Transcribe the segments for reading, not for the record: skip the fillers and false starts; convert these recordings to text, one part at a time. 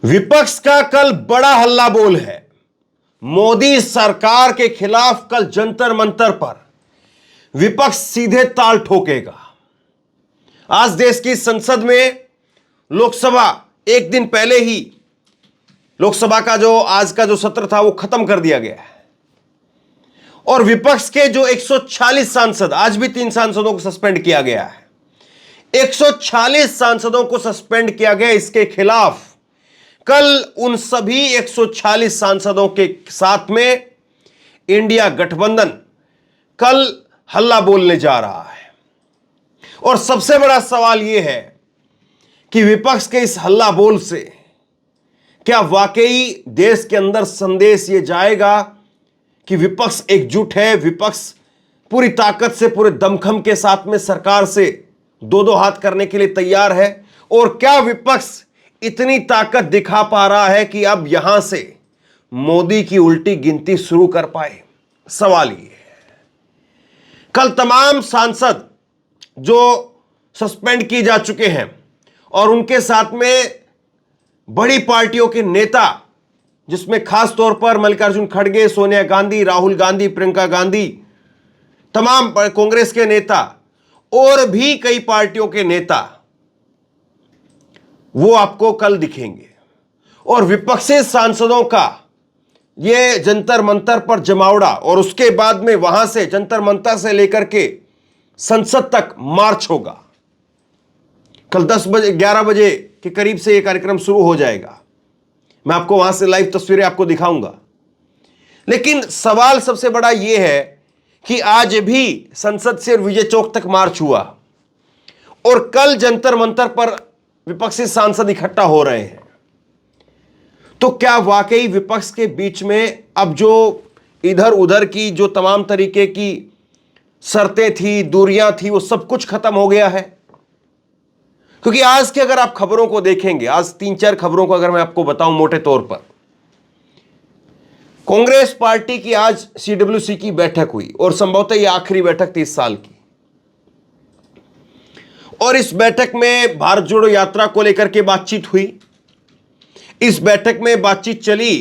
विपक्ष का कल बड़ा हल्ला बोल है। मोदी सरकार के खिलाफ कल जंतर मंतर पर विपक्ष सीधे ताल ठोकेगा। आज देश की संसद में लोकसभा एक दिन पहले ही लोकसभा का जो आज का जो सत्र था वो खत्म कर दिया गया है और विपक्ष के जो 146 सांसद, आज भी 3 सांसदों को सस्पेंड किया गया है। 146 सांसदों को सस्पेंड किया गया। इसके खिलाफ कल उन सभी 146 सांसदों के साथ में इंडिया गठबंधन कल हल्ला बोलने जा रहा है। और सबसे बड़ा सवाल यह है कि विपक्ष के इस हल्ला बोल से क्या वाकई देश के अंदर संदेश यह जाएगा कि विपक्ष एकजुट है, विपक्ष पूरी ताकत से, पूरे दमखम के साथ में सरकार से दो हाथ करने के लिए तैयार है? और क्या विपक्ष इतनी ताकत दिखा पा रहा है कि अब यहां से मोदी की उल्टी गिनती शुरू कर पाए? सवाल ये है। कल तमाम सांसद जो सस्पेंड किए जा चुके हैं और उनके साथ में बड़ी पार्टियों के नेता, जिसमें खास तौर पर मल्लिकार्जुन खड़गे, सोनिया गांधी, राहुल गांधी, प्रियंका गांधी, तमाम कांग्रेस के नेता और भी कई पार्टियों के नेता, वो आपको कल दिखेंगे। और विपक्षी सांसदों का ये जंतर मंतर पर जमावड़ा और उसके बाद में वहां से जंतर मंतर से लेकर के संसद तक मार्च होगा। कल 10 बजे 11 बजे के करीब से यह कार्यक्रम शुरू हो जाएगा। मैं आपको वहां से लाइव तस्वीरें आपको दिखाऊंगा। लेकिन सवाल सबसे बड़ा यह है कि आज भी संसद से विजय चौक तक मार्च हुआ और कल जंतर मंतर पर विपक्षी सांसद इकट्ठा हो रहे हैं। तो क्या वाकई विपक्ष के बीच में अब जो इधर उधर की जो तमाम तरीके की शर्तें थी, दूरियां थी, वो सब कुछ खत्म हो गया है? क्योंकि आज के अगर आप खबरों को देखेंगे, आज 3-4 खबरों को अगर मैं आपको बताऊं मोटे तौर पर, कांग्रेस पार्टी की आज सीडब्ल्यूसी की बैठक हुई और संभवतः यह आखिरी बैठक थी इस साल की। और इस बैठक में भारत जोड़ो यात्रा को लेकर के बातचीत हुई। इस बैठक में बातचीत चली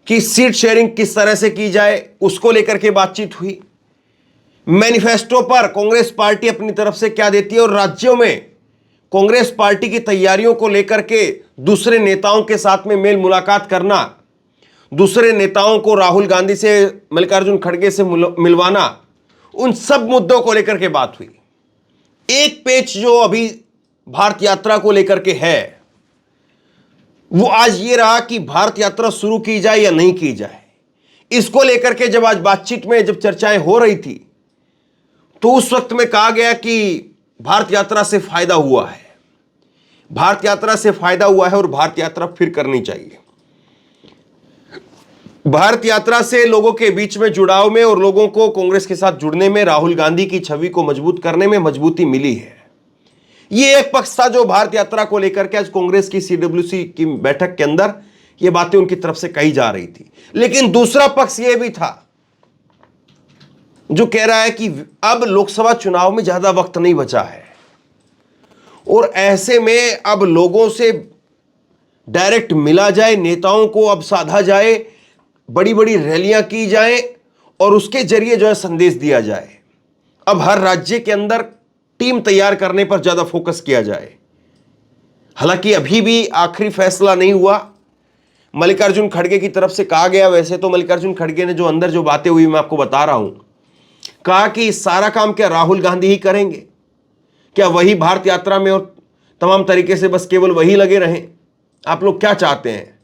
कि सीट शेयरिंग किस तरह से की जाए, उसको लेकर के बातचीत हुई। मैनिफेस्टो पर कांग्रेस पार्टी अपनी तरफ से क्या देती है और राज्यों में कांग्रेस पार्टी की तैयारियों को लेकर के दूसरे नेताओं के साथ में मेल मुलाकात करना, दूसरे नेताओं को राहुल गांधी से, मल्लिकार्जुन खड़गे से मिलवाना, उन सब मुद्दों को लेकर के बात हुई। एक पेच जो अभी भारत यात्रा को लेकर के है वो आज ये रहा कि भारत यात्रा शुरू की जाए या नहीं की जाए। इसको लेकर के जब आज बातचीत में जब चर्चाएं हो रही थी तो उस वक्त में कहा गया कि भारत यात्रा से फायदा हुआ है, भारत यात्रा से फायदा हुआ है और भारत यात्रा फिर करनी चाहिए। भारत यात्रा से लोगों के बीच में जुड़ाव में और लोगों को कांग्रेस के साथ जुड़ने में, राहुल गांधी की छवि को मजबूत करने में मजबूती मिली है। यह एक पक्ष था जो भारत यात्रा को लेकर के आज कांग्रेस की सीडब्ल्यूसी की बैठक के अंदर यह बातें उनकी तरफ से कही जा रही थी। लेकिन दूसरा पक्ष यह भी था जो कह रहा है कि अब लोकसभा चुनाव में ज्यादा वक्त नहीं बचा है और ऐसे में अब लोगों से डायरेक्ट मिला जाए, नेताओं को अब साधा जाए, बड़ी बड़ी रैलियां की जाए और उसके जरिए जो है संदेश दिया जाए। अब हर राज्य के अंदर टीम तैयार करने पर ज्यादा फोकस किया जाए। हालांकि अभी भी आखिरी फैसला नहीं हुआ। मल्लिकार्जुन खड़गे की तरफ से कहा गया, वैसे तो मल्लिकार्जुन खड़गे ने जो अंदर जो बातें हुई मैं आपको बता रहा हूं, कहा कि सारा काम क्या राहुल गांधी ही करेंगे? क्या वही भारत यात्रा में और तमाम तरीके से बस केवल वही लगे रहें? आप लोग क्या चाहते हैं?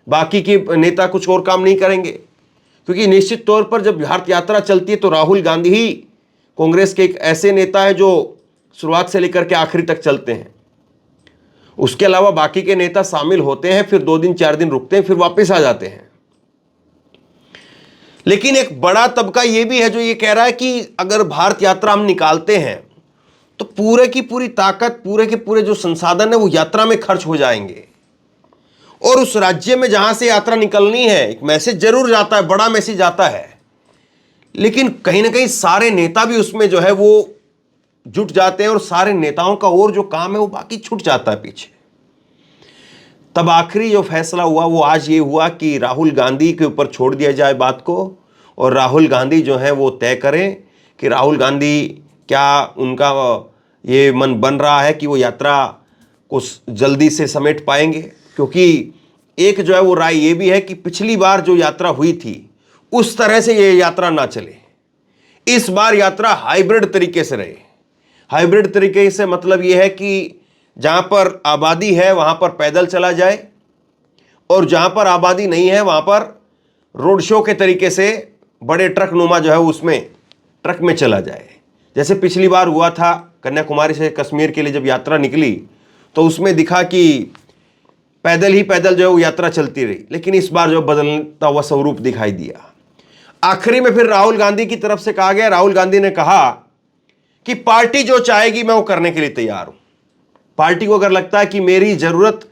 बाकी के नेता कुछ और काम नहीं करेंगे? क्योंकि निश्चित तौर पर जब भारत यात्रा चलती है तो राहुल गांधी ही कांग्रेस के एक ऐसे नेता है जो शुरुआत से लेकर के आखिरी तक चलते हैं। उसके अलावा बाकी के नेता शामिल होते हैं, फिर 2 दिन 4 दिन रुकते हैं, फिर वापस आ जाते हैं। लेकिन एक बड़ा तबका यह भी है जो ये कह रहा है कि अगर भारत यात्रा हम निकालते हैं तो पूरे की पूरी ताकत, पूरे के पूरे जो संसाधन है वो यात्रा में खर्च हो जाएंगे और उस राज्य में जहां से यात्रा निकलनी है एक मैसेज जरूर जाता है, बड़ा मैसेज आता है, लेकिन कहीं ना कहीं सारे नेता भी उसमें जो है वो जुट जाते हैं और सारे नेताओं का और जो काम है वो बाकी छूट जाता है पीछे। तब आखिरी जो फैसला हुआ वो आज ये हुआ कि राहुल गांधी के ऊपर छोड़ दिया जाए बात को, और राहुल गांधी जो है वो तय करें कि राहुल गांधी क्या उनका ये मन बन रहा है कि वो यात्रा को जल्दी से समेट पाएंगे। क्योंकि एक जो है वो राय ये भी है कि पिछली बार जो यात्रा हुई थी उस तरह से ये यात्रा ना चले, इस बार यात्रा हाइब्रिड तरीके से रहे। हाइब्रिड तरीके से मतलब ये है कि जहां पर आबादी है वहां पर पैदल चला जाए, और जहां पर आबादी नहीं है वहां पर रोड शो के तरीके से बड़े ट्रक नुमा जो है उसमें ट्रक में चला जाए। जैसे पिछली बार हुआ था कन्याकुमारी से कश्मीर के लिए जब यात्रा निकली तो उसमें दिखा कि पैदल ही पैदल जो है वो यात्रा चलती रही, लेकिन इस बार जो बदलता हुआ स्वरूप दिखाई दिया। आखिरी में फिर राहुल गांधी की तरफ से कहा गया, राहुल गांधी ने कहा कि पार्टी जो चाहेगी मैं वो करने के लिए तैयार हूं। पार्टी को अगर लगता है कि मेरी जरूरत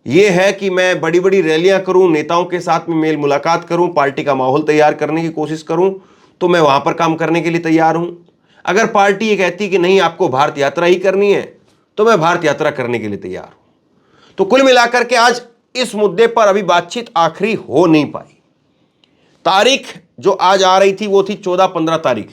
यह है कि मैं बड़ी बड़ी रैलियां करूं, नेताओं के साथ में मेल मुलाकात करूं, पार्टी का माहौल तैयार करने की कोशिश करूं, तो मैं वहां पर काम करने के लिए तैयार हूं। अगर पार्टी ये कहती कि नहीं आपको भारत यात्रा ही करनी है तो मैं भारत यात्रा करने के लिए तैयार हूं। तो कुल मिलाकर के आज इस मुद्दे पर अभी बातचीत आखिरी हो नहीं पाई। तारीख जो आज आ रही थी वो थी 14-15 तारीख।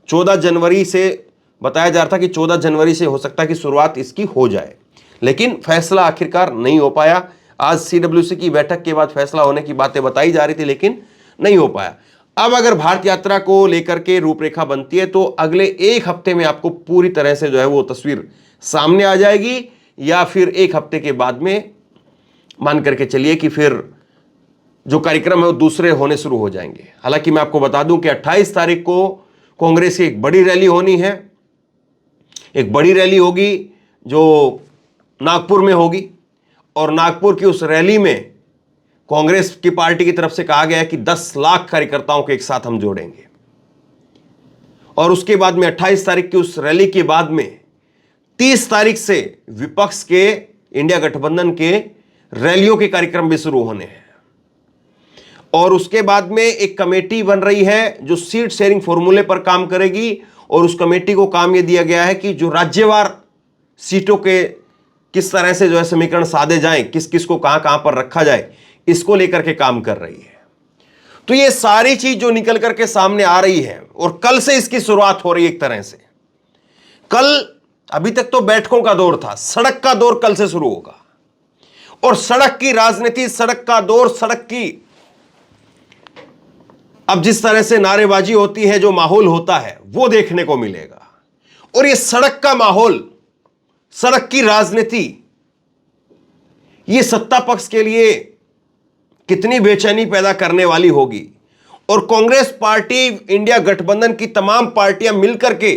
14 जनवरी से बताया जा रहा था कि 14 जनवरी से हो सकता है कि शुरुआत इसकी हो जाए, लेकिन फैसला आखिरकार नहीं हो पाया। आज सीडब्ल्यूसी की बैठक के बाद फैसला होने की बातें बताई जा रही थी, लेकिन नहीं हो पाया। अब अगर भारत यात्रा को लेकर के रूपरेखा बनती है तो अगले एक हफ्ते में आपको पूरी तरह से जो है वो तस्वीर सामने आ जाएगी, या फिर एक हफ्ते के बाद में मान करके चलिए कि फिर जो कार्यक्रम है वो दूसरे होने शुरू हो जाएंगे। हालांकि मैं आपको बता दूं कि 28 तारीख को कांग्रेस की एक बड़ी रैली होनी है, एक बड़ी रैली होगी जो नागपुर में होगी, और नागपुर की उस रैली में कांग्रेस की पार्टी की तरफ से कहा गया है कि 10 लाख कार्यकर्ताओं को एक साथ हम जोड़ेंगे। और उसके बाद में 28 तारीख की उस रैली के बाद में 30 तारीख से विपक्ष के, इंडिया गठबंधन के रैलियों के कार्यक्रम भी शुरू होने हैं। और उसके बाद में एक कमेटी बन रही है जो सीट शेयरिंग फॉर्मूले पर काम करेगी, और उस कमेटी को काम यह दिया गया है कि जो राज्यवार सीटों के किस तरह से जो है समीकरण साधे जाएं, किस किस को कहां कहां पर रखा जाए, इसको लेकर के काम कर रही है। तो ये सारी चीज जो निकल करके सामने आ रही है, और कल से इसकी शुरुआत हो रही है एक तरह से। कल अभी तक तो बैठकों का दौर था, सड़क का दौर कल से शुरू होगा, और सड़क की राजनीति, सड़क का दौर, सड़क की अब जिस तरह से नारेबाजी होती है, जो माहौल होता है वो देखने को मिलेगा। और ये सड़क का माहौल, सड़क की राजनीति, ये सत्ता पक्ष के लिए कितनी बेचैनी पैदा करने वाली होगी, और कांग्रेस पार्टी, इंडिया गठबंधन की तमाम पार्टियां मिलकर के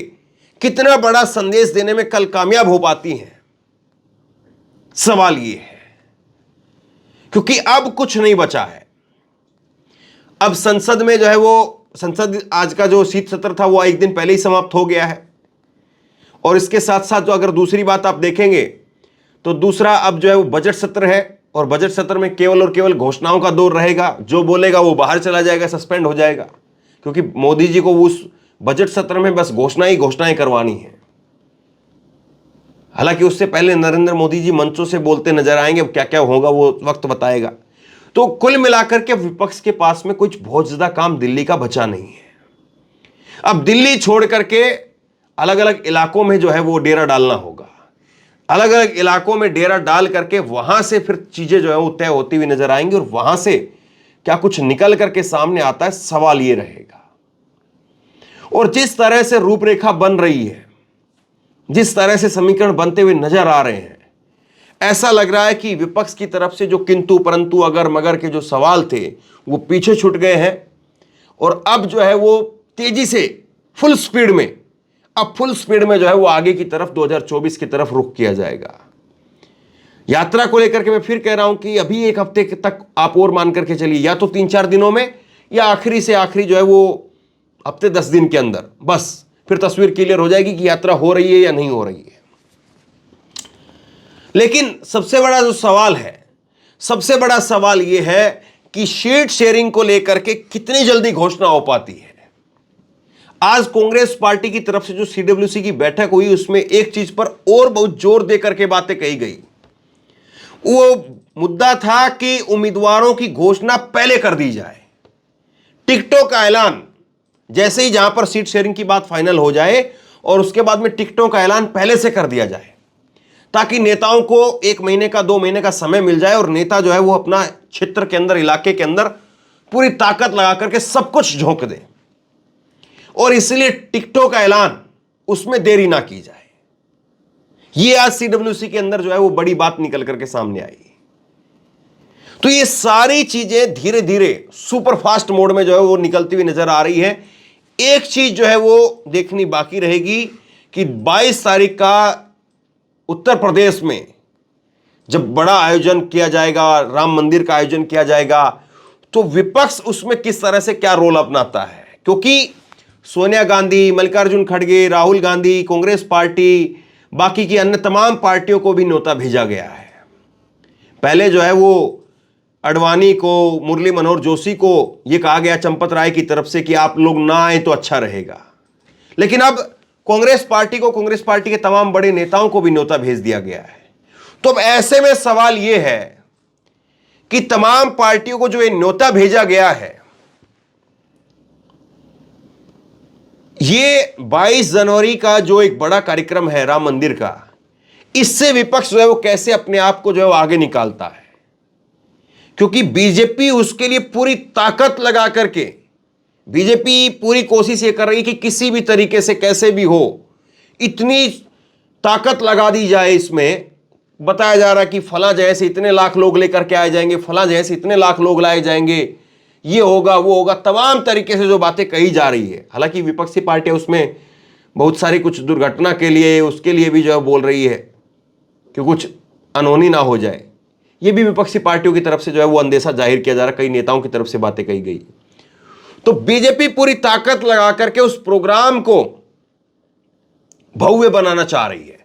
कितना बड़ा संदेश देने में कल कामयाब हो पाती हैं, सवाल ये है। क्योंकि अब कुछ नहीं बचा है। अब संसद में जो है वो, संसद आज का जो शीत सत्र था वो एक दिन पहले ही समाप्त हो गया है। और इसके साथ साथ जो अगर दूसरी बात आप देखेंगे तो दूसरा अब जो है वो बजट सत्र है, और बजट सत्र में केवल और केवल घोषणाओं का दौर रहेगा। जो बोलेगा वो बाहर चला जाएगा, सस्पेंड हो जाएगा, क्योंकि मोदी जी को उस बजट सत्र में बस घोषणाएं करवानी है। हालांकि उससे पहले नरेंद्र मोदी जी मंचों से बोलते नजर आएंगे, अब क्या क्या होगा वो वक्त बताएगा। तो कुल मिलाकर के विपक्ष के पास में कुछ बहुत ज्यादा काम दिल्ली का बचा नहीं है। अब दिल्ली छोड़ करके अलग अलग इलाकों में जो है वो डेरा डालना होगा। अलग अलग इलाकों में डेरा डाल करके वहां से फिर चीजें जो है वो तय होती हुई नजर आएंगी, और वहां से क्या कुछ निकल करके सामने आता है, सवाल ये रहेगा। और जिस तरह से रूपरेखा बन रही है, जिस तरह से समीकरण बनते हुए नजर आ रहे हैं, ऐसा लग रहा है कि विपक्ष की तरफ से जो किंतु परंतु अगर मगर के जो सवाल थे वो पीछे छूट गए हैं, और अब जो है वो तेजी से फुल स्पीड में जो है वो आगे की तरफ 2024 की तरफ रुख किया जाएगा। यात्रा को लेकर के मैं फिर कह रहा हूं कि अभी एक हफ्ते तक आप और मान करके चलिए, या तो 3-4 दिनों में, या आखिरी से आखिरी जो है वो हफ्ते 10 दिन के अंदर, बस फिर तस्वीर क्लियर हो जाएगी कि यात्रा हो रही है या नहीं हो रही है। लेकिन सबसे बड़ा जो सवाल है, सबसे बड़ा सवाल यह है कि सीट शेयरिंग को लेकर के कितनी जल्दी घोषणा हो पाती है। आज कांग्रेस पार्टी की तरफ से जो सीडब्ल्यूसी की बैठक हुई उसमें एक चीज पर और बहुत जोर देकर के बातें कही गई। वो मुद्दा था कि उम्मीदवारों की घोषणा पहले कर दी जाए, टिकटों का ऐलान जैसे ही जहां पर सीट शेयरिंग की बात फाइनल हो जाए और उसके बाद में टिकटों का ऐलान पहले से कर दिया जाए, ताकि नेताओं को 1 महीने का 2 महीने का समय मिल जाए और नेता जो है वो अपना क्षेत्र के अंदर, इलाके के अंदर पूरी ताकत लगा करके सब कुछ झोंक दे। और इसलिए टिकटों का ऐलान उसमें देरी ना की जाए। ये आज सीडब्ल्यूसी के अंदर जो है वो बड़ी बात निकल करके सामने आई। तो ये सारी चीजें धीरे धीरे सुपरफास्ट मोड में जो है वो निकलती हुई नजर आ रही है। एक चीज जो है वो देखनी बाकी रहेगी कि 22 तारीख का उत्तर प्रदेश में जब बड़ा आयोजन किया जाएगा, राम मंदिर का आयोजन किया जाएगा, तो विपक्ष उसमें किस तरह से क्या रोल अपनाता है। क्योंकि सोनिया गांधी, मल्लिकार्जुन खड़गे, राहुल गांधी, कांग्रेस पार्टी, बाकी की अन्य तमाम पार्टियों को भी न्योता भेजा गया है। पहले जो है वो अडवाणी को, मुरली मनोहर जोशी को यह कहा गया चंपत राय की तरफ से कि आप लोग ना आए तो अच्छा रहेगा, लेकिन अब कांग्रेस पार्टी को, कांग्रेस पार्टी के तमाम बड़े नेताओं को भी न्योता भेज दिया गया है। तो अब ऐसे में सवाल यह है कि तमाम पार्टियों को जो ये न्योता भेजा गया है, ये 22 जनवरी का जो एक बड़ा कार्यक्रम है राम मंदिर का, इससे विपक्ष जो है वो कैसे अपने आप को जो है आगे निकालता है। क्योंकि बीजेपी उसके लिए पूरी ताकत लगा करके, बीजेपी पूरी कोशिश ये कर रही है कि किसी भी तरीके से कैसे भी हो इतनी ताकत लगा दी जाए। इसमें बताया जा रहा है कि फलां जगह से इतने लाख लोग लेकर के आए जाएंगे, फलां जगह से इतने लाख लोग लाए जाएंगे, ये होगा वो होगा, तमाम तरीके से जो बातें कही जा रही है। हालांकि विपक्षी पार्टियां उसमें बहुत सारी कुछ दुर्घटना के लिए, उसके लिए भी जो है बोल रही है कि कुछ अनहोनी ना हो जाए। ये भी विपक्षी पार्टियों की तरफ से जो है वो अंदेशा जाहिर किया जा रहा है, कई नेताओं की तरफ से बातें कही गई। तो बीजेपी पूरी ताकत लगा करके उस प्रोग्राम को भव्य बनाना चाह रही है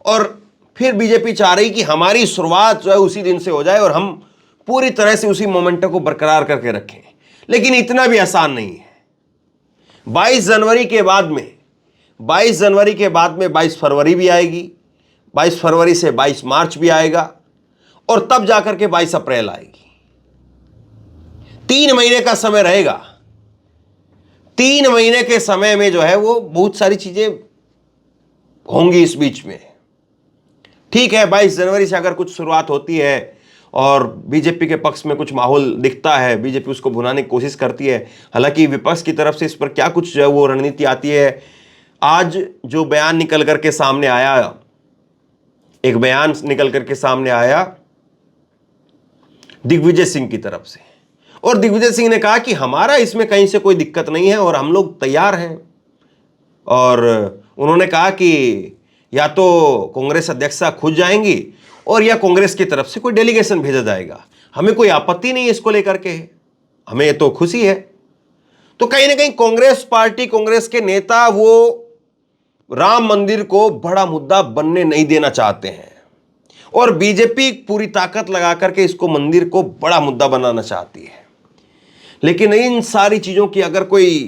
और फिर बीजेपी चाह रही कि हमारी शुरुआत जो है उसी दिन से हो जाए और हम पूरी तरह से उसी मोमेंटम को बरकरार करके रखें। लेकिन इतना भी आसान नहीं है। 22 जनवरी के बाद में 22 फरवरी भी आएगी, 22 फरवरी से 22 मार्च भी आएगा और तब जाकर के 22 अप्रैल आएगी। 3 महीने का समय रहेगा। 3 महीने के समय में जो है वो बहुत सारी चीजें होंगी इस बीच में। ठीक है, 22 जनवरी से अगर कुछ शुरुआत होती है और बीजेपी के पक्ष में कुछ माहौल दिखता है, बीजेपी उसको भुनाने की कोशिश करती है। हालांकि विपक्ष की तरफ से इस पर क्या कुछ जो है वो रणनीति आती है। आज जो बयान निकल करके सामने आया, एक बयान निकल करके सामने आया दिग्विजय सिंह की तरफ से, और दिग्विजय सिंह ने कहा कि हमारा इसमें कहीं से कोई दिक्कत नहीं है और हम लोग तैयार हैं। और उन्होंने कहा कि या तो कांग्रेस अध्यक्षा खुद जाएंगी और या कांग्रेस की तरफ से कोई डेलीगेशन भेजा जाएगा। हमें कोई आपत्ति नहीं है इसको लेकर के, हमें तो खुशी है। तो कहीं ना कहीं कांग्रेस पार्टी, कांग्रेस के नेता वो राम मंदिर को बड़ा मुद्दा बनने नहीं देना चाहते हैं और बीजेपी पूरी ताकत लगा करके इसको, मंदिर को बड़ा मुद्दा बनाना चाहती है। लेकिन इन सारी चीजों की अगर कोई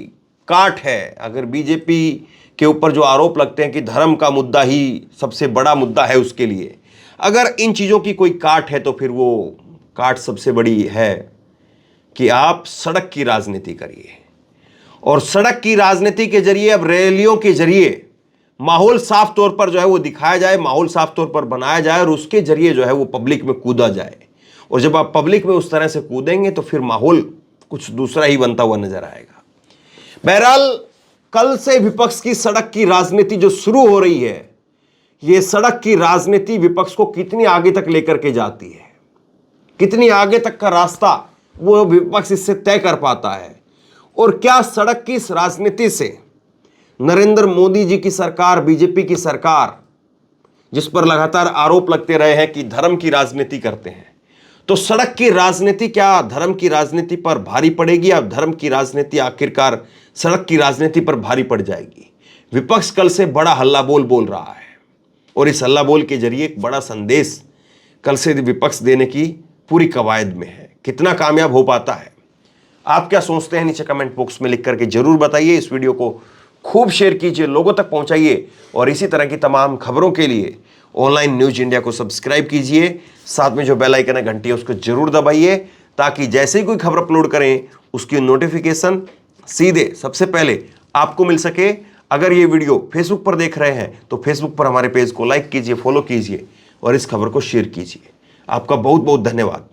काट है, अगर बीजेपी के ऊपर जो आरोप लगते हैं कि धर्म का मुद्दा ही सबसे बड़ा मुद्दा है उसके लिए, अगर इन चीजों की कोई काट है तो फिर वो काट सबसे बड़ी है कि आप सड़क की राजनीति करिए और सड़क की राजनीति के जरिए, अब रैलियों के जरिए माहौल साफ तौर पर जो है वो दिखाया जाए, माहौल साफ तौर पर बनाया जाए और उसके जरिए जो है वो पब्लिक में कूदा जाए। और जब आप पब्लिक में उस तरह से कूदेंगे तो फिर माहौल कुछ दूसरा ही बनता हुआ नजर आएगा। बहरहाल कल से विपक्ष की सड़क की राजनीति जो शुरू हो रही है, ये सड़क की राजनीति विपक्ष को कितनी आगे तक लेकर के जाती है, कितनी आगे तक का रास्ता वो विपक्ष इससे तय कर पाता है। और क्या सड़क की इस राजनीति से नरेंद्र मोदी जी की सरकार, बीजेपी की सरकार, जिस पर लगातार आरोप लगते रहे हैं कि धर्म की राजनीति करते हैं, तो सड़क की राजनीति क्या धर्म की राजनीति पर भारी पड़ेगी? अब धर्म की राजनीति आखिरकार सड़क की राजनीति पर भारी पड़ जाएगी। विपक्ष कल से बड़ा हल्ला बोल रहा है और इस हल्ला बोल के जरिए एक बड़ा संदेश कल से विपक्ष देने की पूरी कवायद में है। कितना कामयाब हो पाता है, आप क्या सोचते हैं नीचे कमेंट बॉक्स में लिख करके जरूर बताइए। इस वीडियो को खूब शेयर कीजिए, लोगों तक पहुंचाइए और इसी तरह की तमाम खबरों के लिए ऑनलाइन न्यूज इंडिया को सब्सक्राइब कीजिए, साथ में जो बेल आइकन है घंटी है उसको जरूर दबाइए, ताकि जैसे ही कोई खबर अपलोड करें उसकी नोटिफिकेशन सीधे सबसे पहले आपको मिल सके। अगर ये वीडियो फेसबुक पर देख रहे हैं तो फेसबुक पर हमारे पेज को लाइक कीजिए, फॉलो कीजिए और इस खबर को शेयर कीजिए। आपका बहुत बहुत धन्यवाद।